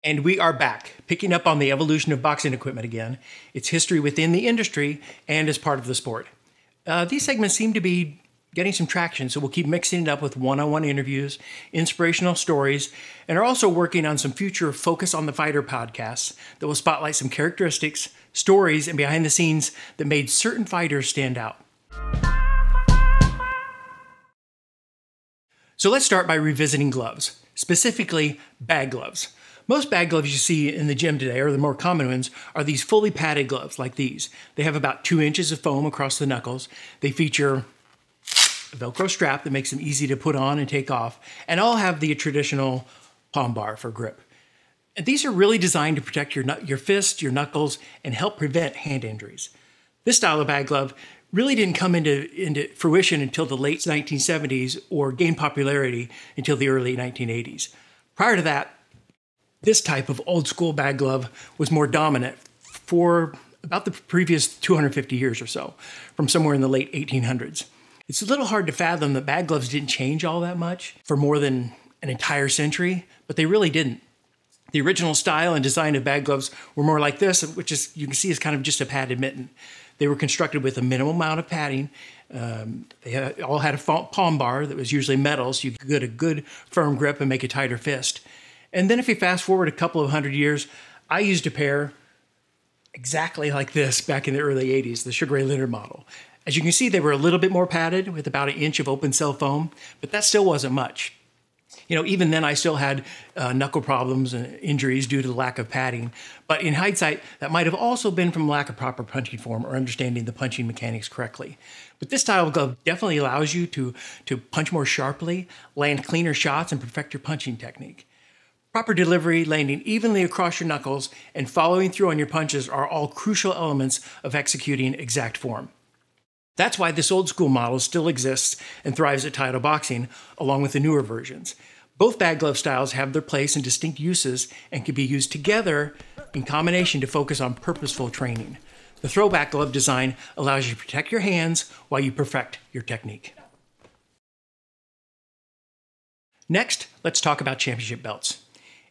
And we are back, picking up on the evolution of boxing equipment again, its history within the industry, and as part of the sport. These segments seem to be getting some traction, so we'll keep mixing it up with one-on-one interviews, inspirational stories, and are also working on some future Focus on the Fighter podcasts that will spotlight some characteristics, stories, and behind the scenes that made certain fighters stand out. So let's start by revisiting gloves, specifically bag gloves. Most bag gloves you see in the gym today, or the more common ones, are these fully padded gloves like these. They have about 2 inches of foam across the knuckles. They feature a Velcro strap that makes them easy to put on and take off, and all have the traditional palm bar for grip. And these are really designed to protect your fists, your knuckles, and help prevent hand injuries. This style of bag glove really didn't come into fruition until the late 1970s or gained popularity until the early 1980s. Prior to that, this type of old school bag glove was more dominant for about the previous 250 years or so, from somewhere in the late 1800s. It's a little hard to fathom that bag gloves didn't change all that much for more than an entire century, but they really didn't. The original style and design of bag gloves were more like this, which is, you can see, is kind of just a padded mitten. They were constructed with a minimal amount of padding. They all had a palm bar that was usually metal, so you could get a good firm grip and make a tighter fist. And then if you fast forward a couple of hundred years, I used a pair exactly like this back in the early 80s, the Sugar Ray Leonard model. As you can see, they were a little bit more padded with about 1 inch of open cell foam, but that still wasn't much. You know, even then I still had knuckle problems and injuries due to the lack of padding. But in hindsight, that might have also been from lack of proper punching form or understanding the punching mechanics correctly. But this style of glove definitely allows you to punch more sharply, land cleaner shots, and perfect your punching technique. Proper delivery, landing evenly across your knuckles, and following through on your punches are all crucial elements of executing exact form. That's why this old school model still exists and thrives at title boxing, along with the newer versions. Both bag glove styles have their place and distinct uses and can be used together in combination to focus on purposeful training. The throwback glove design allows you to protect your hands while you perfect your technique. Next, let's talk about championship belts.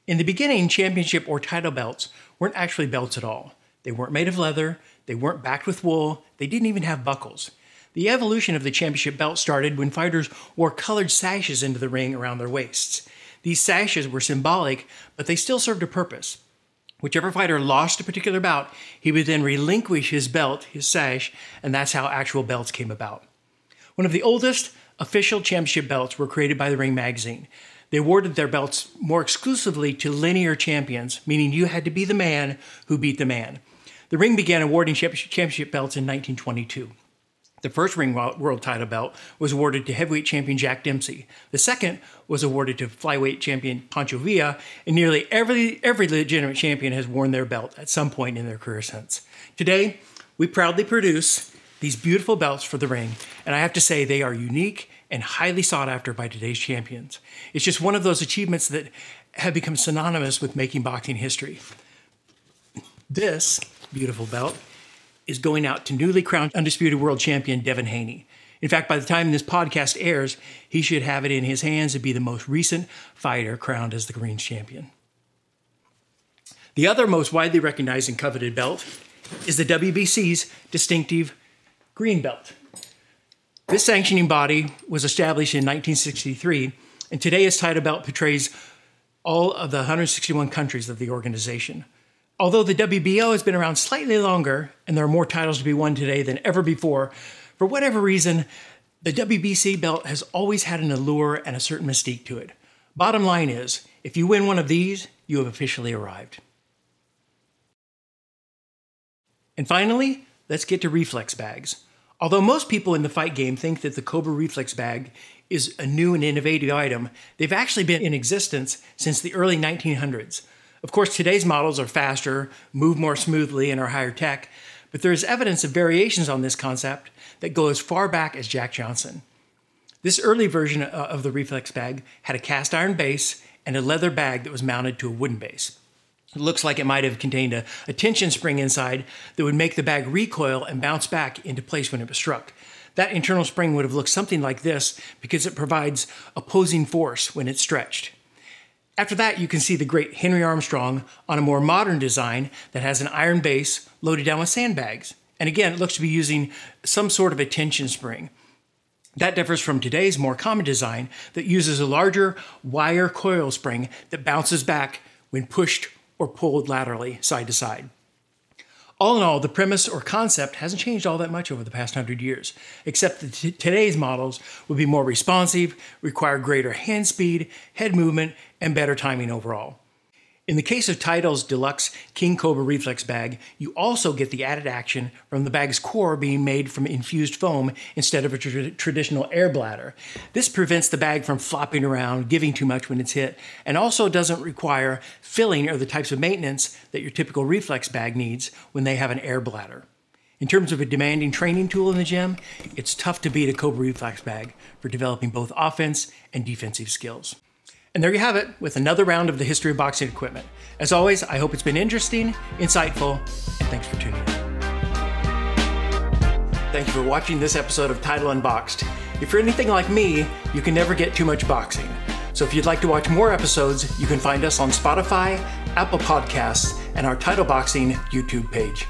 In the beginning, championship or title belts weren't actually belts at all. They weren't made of leather, they weren't backed with wool, they didn't even have buckles. The evolution of the championship belt started when fighters wore colored sashes into the ring around their waists. These sashes were symbolic, but they still served a purpose. Whichever fighter lost a particular bout, he would then relinquish his belt, his sash, and that's how actual belts came about. One of the oldest official championship belts were created by the Ring magazine. They awarded their belts more exclusively to linear champions, meaning you had to be the man who beat the man. The Ring began awarding championship belts in 1922. The first Ring World title belt was awarded to heavyweight champion Jack Dempsey. The second was awarded to flyweight champion Pancho Villa, and nearly every legitimate champion has worn their belt at some point in their career since. Today, we proudly produce these beautiful belts for the Ring, and I have to say they are unique and highly sought after by today's champions. It's just one of those achievements that have become synonymous with making boxing history. This beautiful belt is going out to newly crowned undisputed world champion Devin Haney. In fact, by the time this podcast airs, he should have it in his hands and be the most recent fighter crowned as the Greens champion. The other most widely recognized and coveted belt is the WBC's distinctive green belt. This sanctioning body was established in 1963, and today its title belt portrays all of the 161 countries of the organization. Although the WBO has been around slightly longer, and there are more titles to be won today than ever before, for whatever reason, the WBC belt has always had an allure and a certain mystique to it. Bottom line is, if you win one of these, you have officially arrived. And finally, let's get to reflex bags. Although most people in the fight game think that the Cobra Reflex bag is a new and innovative item, they've actually been in existence since the early 1900s. Of course, today's models are faster, move more smoothly, and are higher tech, but there is evidence of variations on this concept that go as far back as Jack Johnson. This early version of the Reflex bag had a cast iron base and a leather bag that was mounted to a wooden base. It looks like it might have contained a tension spring inside that would make the bag recoil and bounce back into place when it was struck. That internal spring would have looked something like this because it provides opposing force when it's stretched. After that, you can see the great Henry Armstrong on a more modern design that has an iron base loaded down with sandbags. And again, it looks to be using some sort of a tension spring. That differs from today's more common design that uses a larger wire coil spring that bounces back when pushed or pulled laterally side to side. All in all, the premise or concept hasn't changed all that much over the past 100 years, except that today's models would be more responsive, require greater hand speed, head movement, and better timing overall. In the case of Title's Deluxe King Cobra Reflex bag, you also get the added action from the bag's core being made from infused foam instead of a traditional air bladder. This prevents the bag from flopping around, giving too much when it's hit, and also doesn't require filling or the types of maintenance that your typical reflex bag needs when they have an air bladder. In terms of a demanding training tool in the gym, it's tough to beat a Cobra Reflex bag for developing both offense and defensive skills. And there you have it, with another round of the history of boxing equipment. As always, I hope it's been interesting, insightful, and thanks for tuning in. Thank you for watching this episode of Title Unboxed. If you're anything like me, you can never get too much boxing. So if you'd like to watch more episodes, you can find us on Spotify, Apple Podcasts, and our Title Boxing YouTube page.